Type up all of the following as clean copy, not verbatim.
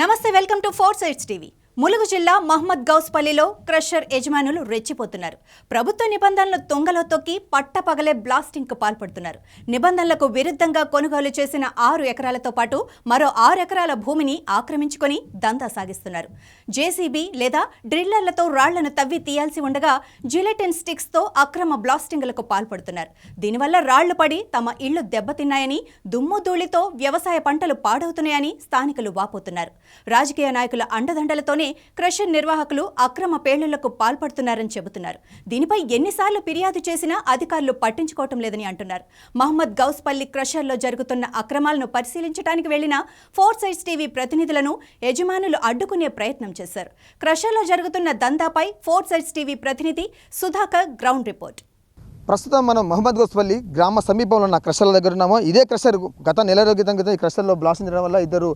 నమస్తే, welcome to 4 sides TV. Mulugu జిల్లా Mohammed గౌస్పల్లిలో crusher యజమానులు రెచ్చిపోతున్నారు. ప్రభుత్వ నిబంధనలు తుంగలో తొక్కి పట్టపగలే బ్లాస్టింగ్కు పాల్పడుతున్నారు. నిబంధనలకు విరుద్ధంగా కొనుగోలు చేసిన 6 ఎకరాలతో పాటు మరో 6 ఎకరాల భూమిని ఆక్రమించుకొని దందా సాగిస్తున్నారు. జేసీబీ లేదా డ్రిల్లర్లతో రాళ్లను తవ్వి తీయాల్సి ఉండగా జిలెటిన్ స్టిక్స్తో అక్రమ బ్లాస్టింగ్లకు పాల్పడుతున్నారు. దీనివల్ల రాళ్లు పడి తమ ఇళ్లు దెబ్బతిన్నాయని, దుమ్ము ధూళితో వ్యవసాయ పంటలు పాడవుతున్నాయని స్థానికులు వాపోతున్నారు. రాజకీయ నాయకుల అండదండలతోనే క్రషర్ నిర్వాహకులు అక్రమ పేలుళ్లకు పాల్పడుతున్నారని చెబుతున్నారు. దీనిపై ఎన్నిసార్లు ఫిర్యాదు చేసినా అధికారులు పట్టించుకోవటం లేదని అంటున్నారు. మహమ్మద్ గౌస్పల్లి క్రషర్లో జరుగుతున్న అక్రమాలను పరిశీలించడానికి వెళ్లిన 4 సైడ్స్ టీవీ ప్రతినిధులను యజమానులు అడ్డుకునే ప్రయత్నం చేశారు. క్రషర్లో జరుగుతున్న దందాపై 4 సైడ్స్ టీవీ ప్రతినిధి సుధాకర్ గ్రౌండ్ రిపోర్ట్. ప్రస్తుతం మనం మహమ్మద్ గౌస్పల్లి గ్రామ సమీపంలో ఉన్న క్రషర్ల దగ్గర ఉన్నాము. ఇదే క్రషర్ గత నెల రోజుల క్రితం ఈ క్రషర్లో బ్లాస్టింగ్ చేయడం వల్ల ఇద్దరు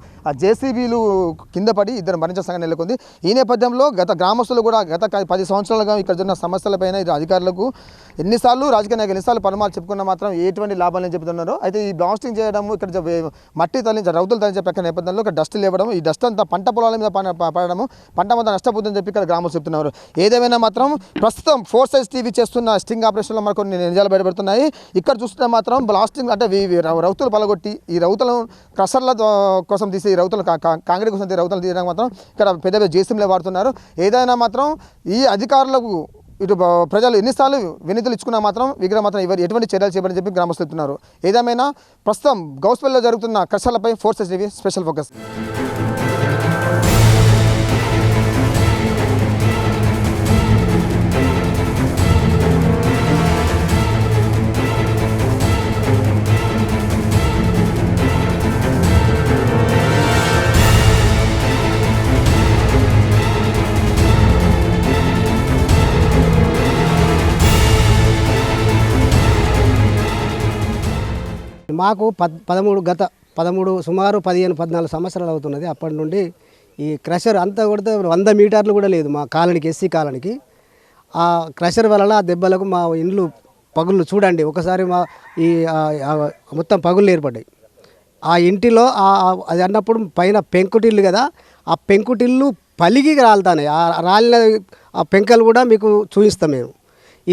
జేసీబీలు కింద పడి ఇద్దరు మరణించిన సంఘటన నెలకొంది. ఈ నేపథ్యంలో గత గ్రామస్తులు కూడా గత 10 సంవత్సరాలుగా ఇక్కడ జరిగిన సమస్యలపైన అధికారులకు ఎన్నిసార్లు రాజకీయ నాయకులు ఎన్నిసార్లు పనుమాలు చెప్పుకున్న మాత్రం ఎటువంటి లాభాలని చెబుతున్నారు. అయితే ఈ బ్లాస్టింగ్ చేయడం, ఇక్కడ మట్టి రౌతులు తరలించే ప్రక్క నేపథ్యంలో ఇక్కడ డస్ట్ లేవడం, ఈ డస్ట్ అంతా పంట పొలాల మీద పడడం, పంట మొత్తం నష్టపోతుందని చెప్పి ఇక్కడ గ్రామస్తులు చెప్తున్నారు. ఏదేమైనా మాత్రం ప్రస్తుతం 4 సైడ్స్ టీవీ చేస్తున్న స్టింగ్ ఆపరేషన్లో మనకు కొన్ని నిజాలు బయటపడుతున్నాయి. ఇక్కడ చూస్తే మాత్రం బ్లాస్టింగ్ అంటే రౌతులు పలగొట్టి ఈ రౌతులను క్రషర్ల కోసం తీసి ఈ రౌతులు కాంక్రీట్ కోసం రౌతులు తీయడానికి మాత్రం ఇక్కడ పెద్ద పెద్ద జేసీబీలే వాడుతున్నారు. ఏదైనా మాత్రం ఈ అధికారులకు ఇటు ప్రజలు ఎన్నిసార్లు వినతులు ఇచ్చుకున్నా మాత్రం వీరికి మాత్రం ఎటువంటి చర్యలు చేయాలని చెప్పి గ్రామస్తులు చెప్తున్నారు. ఏదేమైనా ప్రస్తుతం గౌస్పల్లిలో జరుగుతున్న క్రషర్లపై 4 సైడ్స్ టీవీ స్పెషల్ ఫోకస్. మాకు 13 సుమారు 15-14 సంవత్సరాలు అవుతున్నది. అప్పటి నుండి ఈ క్రషర్ అంతా కొడితే 100 మీటర్లు కూడా లేదు మా కాలనీకి, ఎస్సీ కాలనీకి. ఆ క్రషర్ వలన ఆ దెబ్బలకు మా ఇండ్లు పగుళ్ళు చూడండి, ఒకసారి మా ఈ మొత్తం పగుళ్ళు ఏర్పడ్డాయి. ఆ ఇంటిలో అది అన్నప్పుడు పైన పెంకుటిల్లు కదా, ఆ పెంకుటిల్లు పలిగి రాలుతాయి. ఆ రాలిన ఆ పెంకలు కూడా మీకు చూపిస్తాం మేము.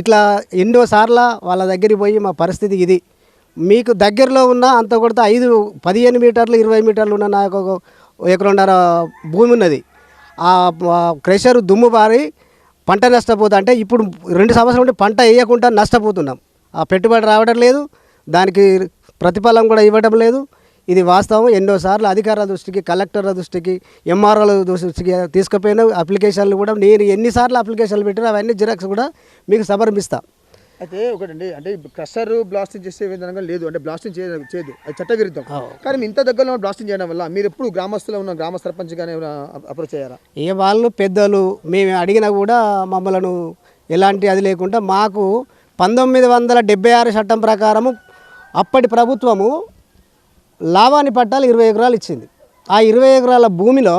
ఇట్లా ఎన్నోసార్లు వాళ్ళ దగ్గరికి పోయి మా పరిస్థితి ఇది, మీకు దగ్గరలో ఉన్న అంత కొడితే 15 మీటర్లు 20 మీటర్లు ఉన్న నాకు 1.5 ఎకరం భూమి ఉన్నది. ఆ క్రషర్ దుమ్ము పారి పంట నష్టపోతా అంటే ఇప్పుడు 2 సంవత్సరాల నుండి పంట వేయకుండా నష్టపోతున్నాం. ఆ పెట్టుబడి రావడం లేదు, దానికి ప్రతిఫలం కూడా ఇవ్వడం లేదు. ఇది వాస్తవం. ఎన్నోసార్లు అధికారుల దృష్టికి, కలెక్టర్ల దృష్టికి, ఎంఆర్ఓల దృష్టికి తీసుకుపోయిన అప్లికేషన్లు కూడా నేను ఎన్నిసార్లు అప్లికేషన్లు పెట్టినా అవన్నీ జిరాక్స్ కూడా మీకు సమర్పిస్తాను. అయితే ఒకటండి, అంటే క్రషర్ బ్లాస్టింగ్ చేసే విధంగా లేదు, అంటే బ్లాస్టింగ్ చేయదు, అది చట్టవిరుద్ధం. కానీ ఇంత దగ్గరలో బ్లాస్టింగ్ చేయడం వల్ల మీరు ఎప్పుడు గ్రామస్తులు ఉన్న గ్రామ సర్పంచ్ కానీ అప్రోచ్ అయ్యారా? ఏ వాళ్ళు పెద్దలు మేము అడిగినా కూడా మమ్మల్ని ఎలాంటి అది లేకుండా మాకు 1976 చట్టం ప్రకారము అప్పటి ప్రభుత్వము లావాణి పట్టాలు 20 ఎకరాలు ఇచ్చింది. ఆ 20 ఎకరాల భూమిలో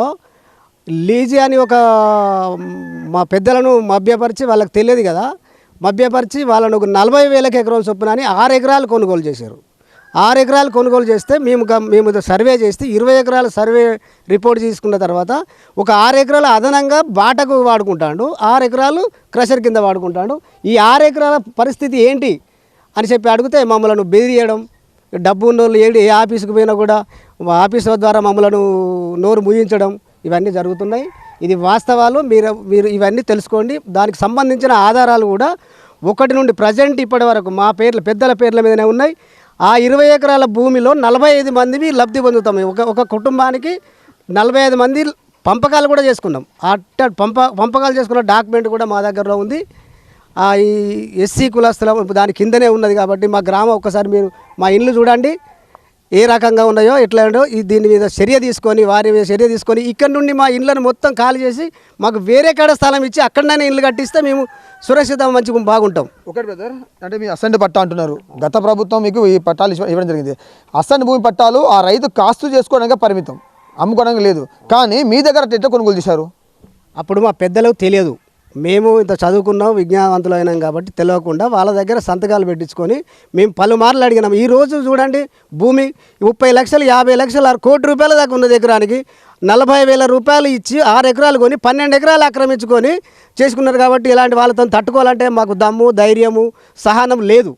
లీజీ అని ఒక మా పెద్దలను మభ్యపరిచి, వాళ్ళకి తెలియదు కదా, మభ్యపరిచి వాళ్ళను ఒక 40,000 ఎకరం చొప్పున అని 6 ఎకరాలు కొనుగోలు చేశారు. 6 ఎకరాలు కొనుగోలు చేస్తే మేము సర్వే చేస్తే 20 ఎకరాల సర్వే రిపోర్ట్ తీసుకున్న తర్వాత ఒక 6 ఎకరాలు అదనంగా బాటకు వాడుకుంటాడు, 6 ఎకరాలు క్రషర్ కింద వాడుకుంటాడు. ఈ 6 ఎకరాల పరిస్థితి ఏంటి అని చెప్పి అడిగితే మమ్మల్ని బెదిరియడం, డబ్బు ఉన్నోళ్ళు ఏ ఆఫీసుకు పోయినా కూడా ఆఫీసుల ద్వారా మమ్మల్ని నోరు ముయించడం ఇవన్నీ జరుగుతున్నాయి. ఇది వాస్తవాలు. మీరు ఇవన్నీ తెలుసుకోండి. దానికి సంబంధించిన ఆధారాలు కూడా 1 నుండి ప్రజెంట్ ఇప్పటి వరకు మా పెద్దల పేర్ల మీదనే ఉన్నాయి. ఆ 20 ఎకరాల భూమిలో 45 మందిని లబ్ధి పొందుతాం. ఒక కుటుంబానికి 45 మంది పంపకాలు కూడా చేసుకున్నాం. పంపకాలు చేసుకున్న డాక్యుమెంట్ కూడా మా దగ్గరలో ఉంది. ఈ ఎస్సీ కులస్తుల దాని కిందనే ఉన్నది కాబట్టి మా గ్రామం ఒక్కసారి మీరు మా ఇండ్లు చూడండి ఏ రకంగా ఉన్నాయో, ఎట్లా ఉండో. దీని మీద చర్య తీసుకొని, వారి మీద చర్య తీసుకొని ఇక్కడ నుండి మా ఇండ్లను మొత్తం ఖాళీ చేసి మాకు వేరే కాడ స్థలం ఇచ్చి అక్కడనే ఇల్లు కట్టిస్తే మేము సురక్షితం మంచిగా బాగుంటాం. ఒకటి బ్రదర్, అంటే మీ అసెంట్ పట్టా అంటున్నారు, గత ప్రభుత్వం మీకు ఈ పట్టాలు ఇవ్వడం జరిగింది. అసెంట్ భూమి పట్టాలు ఆ రైతు కాస్తు చేసుకోవడానికి పరిమితం, అమ్ముకోవడానికి లేదు. కానీ మీ దగ్గర ఎట్లా కొనుగోలు చేశారు? అప్పుడు మా పెద్దలకు తెలియదు, మేము ఇంత చదువుకున్నాం విజ్ఞానవంతులు అయినాం కాబట్టి తెలియకుండా వాళ్ళ దగ్గర సంతకాలు పెట్టించుకొని మేము పలుమార్లు అడిగినాం. ఈరోజు చూడండి భూమి 30 లక్షలు 50 లక్షలు 1 కోటి రూపాయల దాకా ఉన్నది ఎకరానికి 40,000 రూపాయలు ఇచ్చి 6 ఎకరాలు కొని 12 ఎకరాలు ఆక్రమించుకొని చేసుకున్నారు. కాబట్టి ఇలాంటి వాళ్ళతో తట్టుకోవాలంటే మాకు దమ్ము ధైర్యము సహనం లేదు.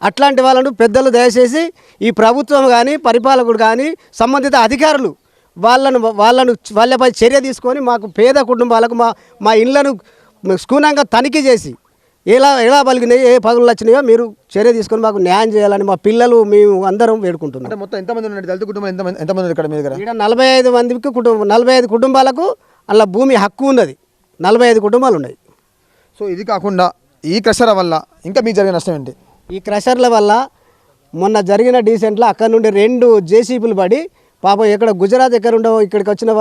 అట్లాంటి వాళ్ళను పెద్దలు దయచేసి ఈ ప్రభుత్వం కానీ పరిపాలకుడు కానీ సంబంధిత అధికారులు వాళ్ళపై చర్య తీసుకొని మాకు పేద కుటుంబాలకు మా ఇళ్లను క్షుణ్ణంగా తనిఖీ చేసి ఎలా పలిగినాయి ఏ పగులు వచ్చినాయో మీరు చర్య తీసుకొని మాకు న్యాయం చేయాలని మా పిల్లలు మేము అందరం వేడుకుంటున్నాం. అంటే మొత్తం ఎంతమంది ఉన్నారు దళిత కుటుంబం ఎంతమంది ఇక్కడ మీ దగ్గర? ఇక్కడ 45 మందికి 45 కుటుంబాలకు అలా భూమి హక్కు ఉన్నది. 45 కుటుంబాలు ఉన్నాయి. సో ఇది కాకుండా ఈ క్రషర్ వల్ల ఇంకా మీకు జరిగిన నష్టం ఏంటి? ఈ క్రషర్ల వల్ల మొన్న జరిగిన డీసెంట్లో అక్కడ నుండి 2 జేసీబీలు పడి పాపం ఎక్కడ గుజరాత్ ఎక్కడ ఉండవో ఇక్కడికి వచ్చిన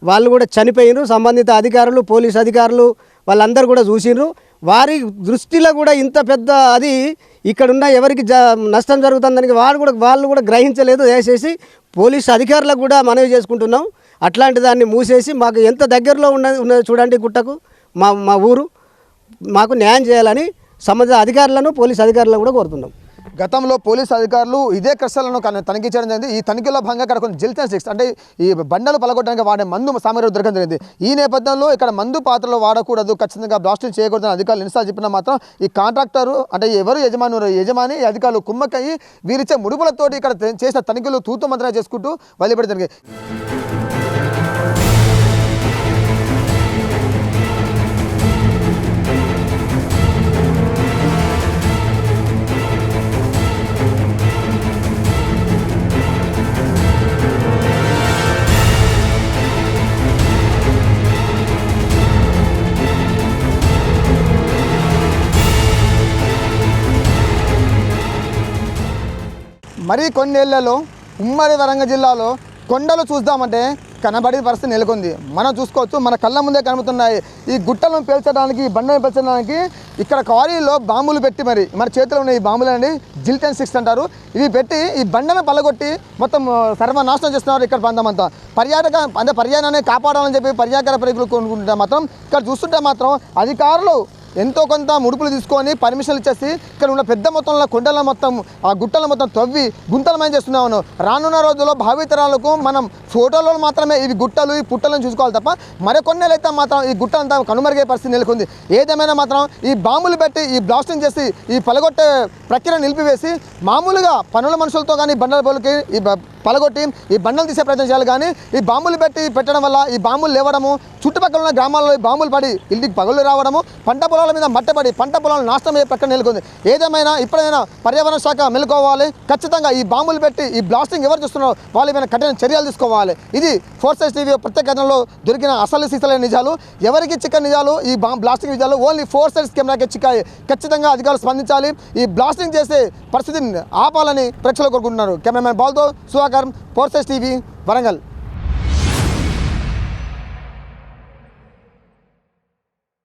వాళ్ళు కూడా చనిపోయినారు. సంబంధిత అధికారులు పోలీస్ అధికారులు వాళ్ళందరూ కూడా చూసినారు. వారి దృష్టిలో కూడా ఇంత పెద్ద అది ఇక్కడున్న ఎవరికి నష్టం జరుగుతుందని వాళ్ళు కూడా గ్రహించలేదు. దయచేసి పోలీస్ అధికారులకు కూడా మనవి చేసుకుంటున్నాం. అట్లాంటి దాన్ని మూసేసి మాకు ఎంత దగ్గరలో ఉన్నది చూడండి గుట్టకు మా ఊరు మాకు న్యాయం చేయాలని సంబంధిత అధికారులను పోలీస్ అధికారులను కూడా కోరుతున్నాం. గతంలో పోలీసు అధికారులు ఇదే క్రషర్లను తనిఖీ చేయడం జరిగింది. ఈ తనిఖీలో భాగంగా ఇక్కడ కొన్ని జిల్టన్ స్టిక్స్ అంటే ఈ బండలు పలగొట్టడానికి వాడే మందు సామగ్రి దొరకడం జరిగింది. ఈ నేపథ్యంలో ఇక్కడ మందు పాత్రలో వాడకూడదు, ఖచ్చితంగా బ్లాస్టింగ్ చేయకూడదు అని అధికారులు ఎన్నిసార్లు చెప్పినా మాత్రం ఈ కాంట్రాక్టరు అంటే ఎవరు యజమాని అధికారులు కుమ్మక్కయ్యి వీరిచ్చే ముడుపులతోటి ఇక్కడ చేసిన తనిఖీలు తూతు మంత్రంగా చేసుకుంటూ వదిలిపెట్టి జరిగాయి. మరి కొన్నేళ్లలో ఉమ్మడి వరంగల్ జిల్లాలో కొండలు చూద్దామంటే కనబడే పరిస్థితి నెలకొంది. మనం చూసుకోవచ్చు, మన కళ్ళ ముందే కనబడుతున్నాయి. ఈ గుట్టలను పేల్చడానికి ఈ బండలను పేల్చడానికి ఇక్కడ క్వారీలో బాంబులు పెట్టి మన చేతిలో ఉన్న ఈ బాంబులు అండి జిల్టన్ స్టిక్స్ అంటారు. ఇవి పెట్టి ఈ బండను పలగొట్టి మొత్తం సర్వనాశనం చేస్తున్నారు ఇక్కడ ప్రాంతం అంతా. పర్యావరణాన్ని కాపాడాలని చెప్పి పర్యాటక ప్రేమికులు కొనుక్కుంటే మాత్రం ఇక్కడ చూస్తుంటే మాత్రం అధికారులు ఎంతో కొంత ముడుపులు తీసుకొని పర్మిషన్లు ఇచ్చేసి ఇక్కడ ఉన్న పెద్ద మొత్తంలో కొండల మొత్తం ఆ గుట్టల మొత్తం తవ్వి గుంతలమయం చేస్తున్నాము. రానున్న రోజుల్లో భావితరాలకు మనం ఫోటోలో మాత్రమే ఇవి గుట్టలు ఈ పుట్టలను చూసుకోవాలి తప్ప మరికొన్నేళ్ళైతే మాత్రం ఈ గుట్టలంతా కనుమరుగే పరిస్థితి నెలకొంది. ఏదేమైనా మాత్రం ఈ బాంబులు పెట్టి ఈ బ్లాస్టింగ్ చేసి ఈ పలగొట్టే ప్రక్రియ నిలిపివేసి మామూలుగా పనుల మనుషులతో కానీ బండల బోలుకి ఈ పలగొట్టి ఈ బండలు తీసే ప్రయత్నం చేయాలి. కానీ ఈ బాంబులు పెట్టి పెట్టడం వల్ల ఈ బాంబులు లేవడము, చుట్టుపక్కల ఉన్న గ్రామాల్లో ఈ బాంబులు పడి ఇంటికి పగులు రావడము, పంట పొలాల మీద మట్టపడి పంట పొలాలు నాశనం అయ్యే ప్రక్కన నెలకొంది. ఏదేమైనా ఇప్పుడైనా పర్యావరణ శాఖ మెలుకోవాలి. ఖచ్చితంగా ఈ బాంబులు పెట్టి ఈ బ్లాస్టింగ్ ఎవరు చేస్తున్నారో వాళ్ళ మీద కఠిన చర్యలు తీసుకోవాలి. ఇది 4 టీవీ ప్రత్యేక కథనంలో దొరికిన అసలు సీసలైన నిజాలు. ఎవరికి చిక్కని నిజాలు ఈ బ్లాస్టింగ్ నిజాలు ఓన్లీ 4 కెమెరాకే చిక్కాయి. ఖచ్చితంగా అధికారులు స్పందించాలి. ఈ బ్లాస్టింగ్ చేసే పరిస్థితిని ఆపాలని ప్రేక్షకులు కోరుకుంటున్నారు. కెమెరామెన్ బాల్తో సుధాకర్, 4 టీవీ వరంగల్.